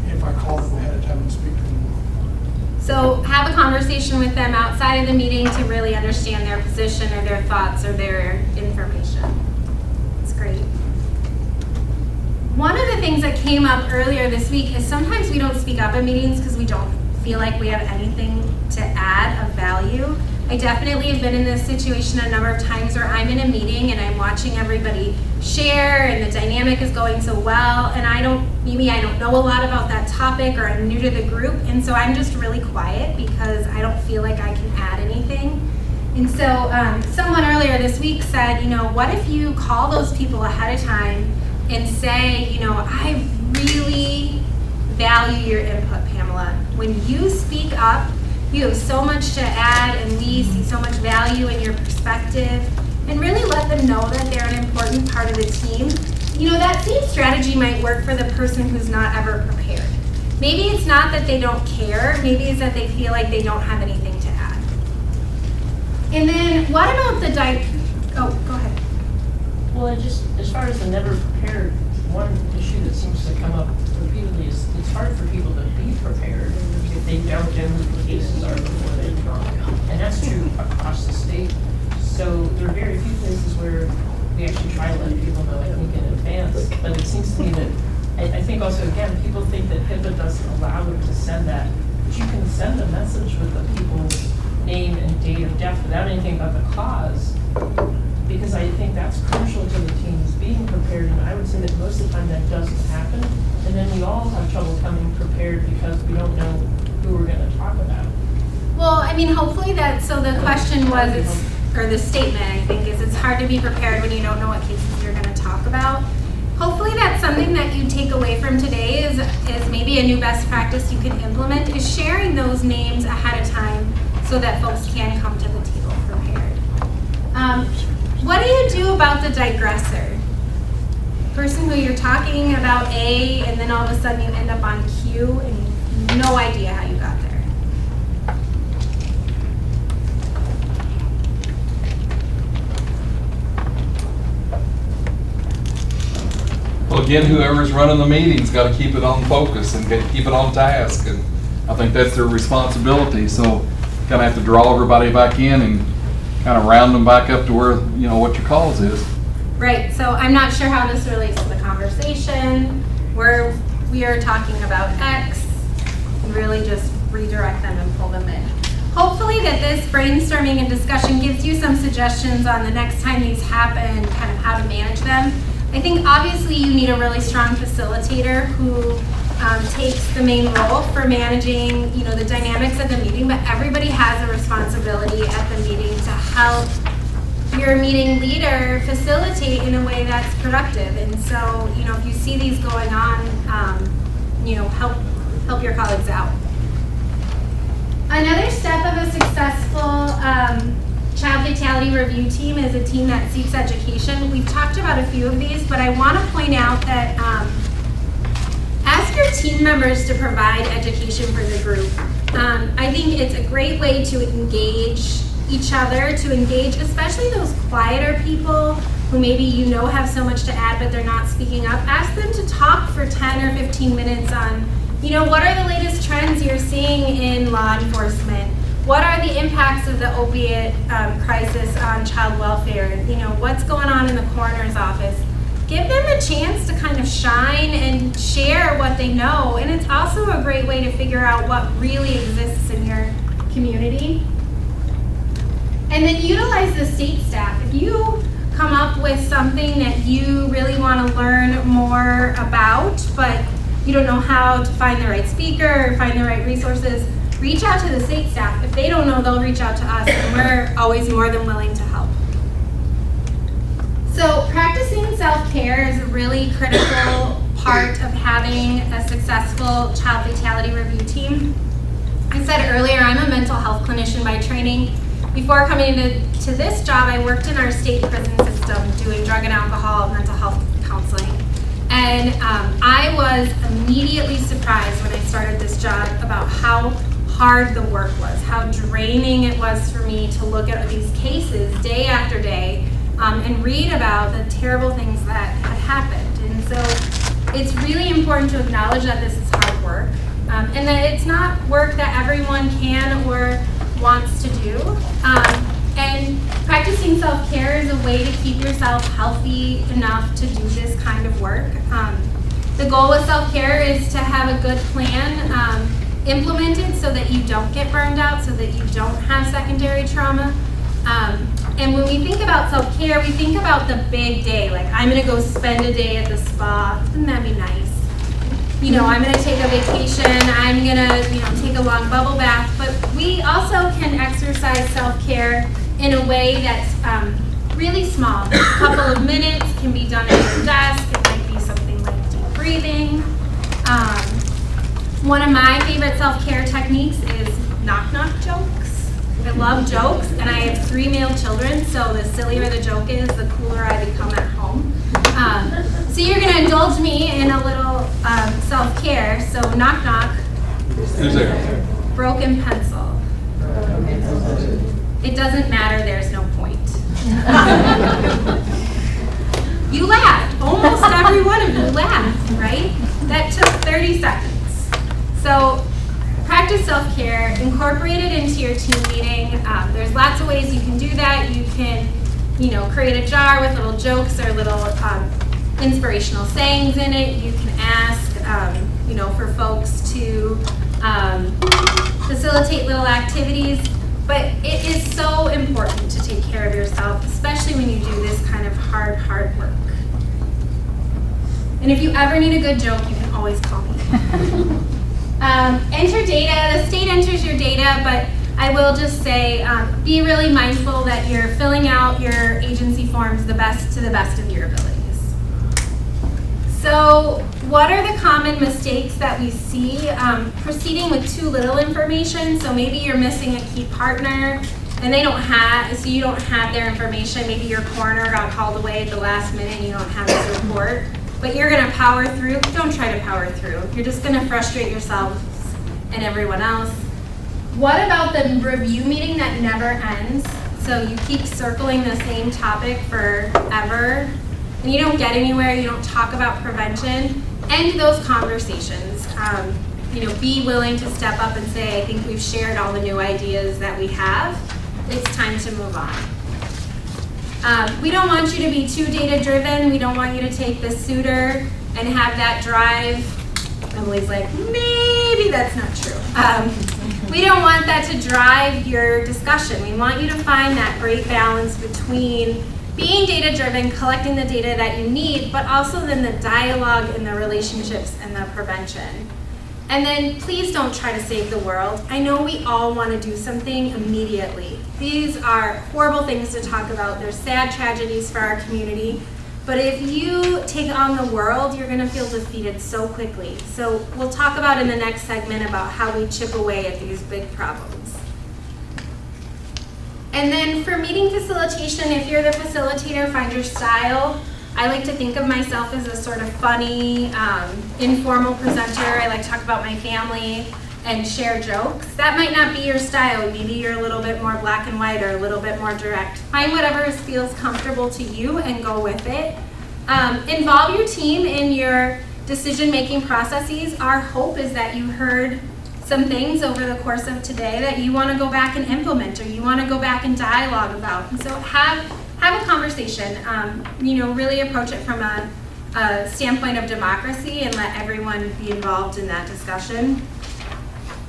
if I call them ahead of time and speak to them. So have a conversation with them outside of the meeting to really understand their position or their thoughts or their information. It's great. One of the things that came up earlier this week is sometimes we don't speak up in meetings because we don't feel like we have anything to add of value. I definitely have been in this situation a number of times where I'm in a meeting and I'm watching everybody share and the dynamic is going so well, and maybe I don't know a lot about that topic or I'm new to the group, and so I'm just really quiet because I don't feel like I can add anything. And so someone earlier this week said, you know, what if you call those people ahead of time and say, you know, I really value your input, Pamela. When you speak up, you have so much to add, and we see so much value in your perspective, and really let them know that they're an important part of the team. You know, that same strategy might work for the person who's not ever prepared. Maybe it's not that they don't care, maybe it's that they feel like they don't have anything to add. And then what about the oh, go ahead. Well, and just as far as the never prepared one issue that seems to come up repeatedly is it's hard for people to be prepared if they don't know who the cases are before they come. And that's true across the state. So there are very few places where we actually try to let people know, I think, in advance. But it seems to me that, I think also, again, people think that HIPAA doesn't allow them to send that. But you can send a message with the people's name and date of death without anything about the cause. Because I think that's crucial to the teams being prepared. And I would say that most of the time that doesn't happen. And then we all have trouble coming prepared because we don't know who we're going to talk about. Well, I mean, hopefully that, so the question was, or the statement, I think, is it's hard to be prepared when you don't know what cases you're going to talk about. Hopefully that's something that you take away from today is maybe a new best practice you can implement is sharing those names ahead of time so that folks can come to the table prepared. What do you do about the digressor? Person who you're talking about A and then all of a sudden you end up on Q and you have no idea how you got there. Well, again, whoever's running the meeting's got to keep it on focus and keep it on task, and I think that's their responsibility. So, kind of have to draw everybody back in and kind of round them back up to where, you know, what your cause is. Right, so I'm not sure how this relates to the conversation, where we are talking about X, and really just redirect them and pull them in. Hopefully that this brainstorming and discussion gives you some suggestions on the next time these happen, kind of how to manage them. I think obviously you need a really strong facilitator who takes the main role for managing, you know, the dynamics of the meeting, but everybody has a responsibility at the meeting to help your meeting leader facilitate in a way that's productive. And so, you know, if you see these going on, you know, help your colleagues out. Another step of a successful child fatality review team is a team that seeks education. We've talked about a few of these, but I want to point out that ask your team members to provide education for the group. I think it's a great way to engage each other, to engage especially those quieter people who maybe you know have so much to add but they're not speaking up. Ask them to talk for 10 or 15 minutes on, you know, what are the latest trends you're seeing in law enforcement? What are the impacts of the opiate crisis on child welfare? You know, what's going on in the coroner's office? Give them a chance to kind of shine and share what they know. And it's also a great way to figure out what really exists in your community. And then utilize the state staff. If you come up with something that you really want to learn more about, but you don't know how to find the right speaker or find the right resources, reach out to the state staff. If they don't know, they'll reach out to us, and we're always more than willing to help. So practicing self-care is a really critical part of having a successful child fatality review team. I said earlier, I'm a mental health clinician by training. Before coming to this job, I worked in our state prison system doing drug and alcohol mental health counseling. And I was immediately surprised when I started this job about how hard the work was, how draining it was for me to look at these cases day after day and read about the terrible things that had happened. And so it's really important to acknowledge that this is hard work and that it's not work that everyone can or wants to do. And practicing self-care is a way to keep yourself healthy enough to do this kind of work. The goal with self-care is to have a good plan implemented so that you don't get burned out, so that you don't have secondary trauma. And when we think about self-care, we think about the big day, like I'm gonna go spend a day at the spa, wouldn't that be nice? You know, I'm gonna take a vacation, I'm gonna, you know, take a long bubble bath, but we also can exercise self-care in a way that's really small. A couple of minutes can be done at your desk. It might be something like deep breathing. One of my favorite self-care techniques is knock-knock jokes. I love jokes, and I have 3 male children, so the sillier the joke is, the cooler I become at home. So you're gonna indulge me in a little self-care. So knock-knock. Who's there? Broken pencil. It doesn't matter, there's no point. You laughed. Almost every one of you laughed. That took 30 seconds. So practice self-care, incorporate it into your team meeting. There's lots of ways you can do that. You can, create a jar with little jokes or little inspirational sayings in it. You can ask, for folks to facilitate little activities. But it is so important to take care of yourself, especially when you do this kind of hard work. And if you ever need a good joke, you can always call me. Enter data. The state enters your data, but I will just say, be really mindful that you're filling out your agency forms to the best of your abilities. So what are the common mistakes that we see? Proceeding with too little information. So maybe you're missing a key partner and so you don't have their information. Maybe your coroner got called away at the last minute and you don't have his report. But you're gonna power through. Don't try to power through. You're just gonna frustrate yourself and everyone else. What about the review meeting that never ends? So you keep circling the same topic forever and you don't get anywhere, you don't talk about prevention. End those conversations. Be willing to step up and say, I think we've shared all the new ideas that we have. It's time to move on. We don't want you to be too data driven. We don't want you to take the suitor and have that drive. Emily's like, maybe that's not true. We don't want that to drive your discussion. We want you to find that great balance between being data driven, collecting the data that you need, but also then the dialogue and the relationships and the prevention. And then please don't try to save the world. I know we all want to do something immediately. These are horrible things to talk about. They're sad tragedies for our community. But if you take on the world, you're going to feel defeated so quickly. So we'll talk about in the next segment about how we chip away at these big problems. And then for meeting facilitation, if you're the facilitator, find your style. I like to think of myself as a sort of funny, informal presenter. I like to talk about my family and share jokes. That might not be your style. Maybe you're a little bit more black and white or a little bit more direct. Find whatever feels comfortable to you and go with it. Involve your team in your decision-making processes. Our hope is that you heard some things over the course of today that you want to go back and implement or you want to go back and dialogue about. And so have a conversation, really approach it from a standpoint of democracy and let everyone be involved in that discussion.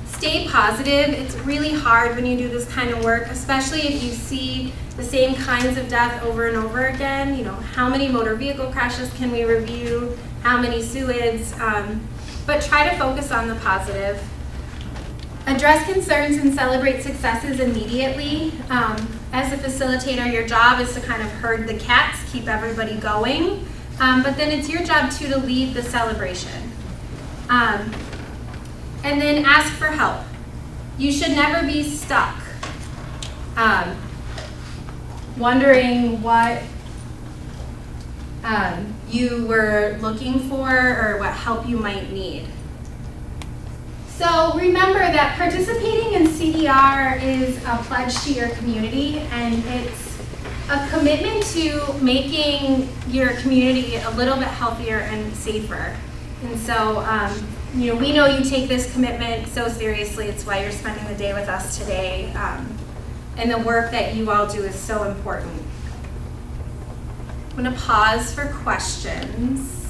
Stay positive. It's really hard when you do this kind of work, especially if you see the same kinds of death over and over again. How many motor vehicle crashes can we review? How many suicides? But try to focus on the positive. Address concerns and celebrate successes immediately. As a facilitator, your job is to kind of herd the cats, keep everybody going, but then it's your job too to lead the celebration. And then ask for help. You should never be stuck wondering what you were looking for or what help you might need. So remember that participating in CDR is a pledge to your community, and it's a commitment to making your community a little bit healthier and safer. And so, we know you take this commitment so seriously. It's why you're spending the day with us today. And the work that you all do is so important. I'm going to pause for questions.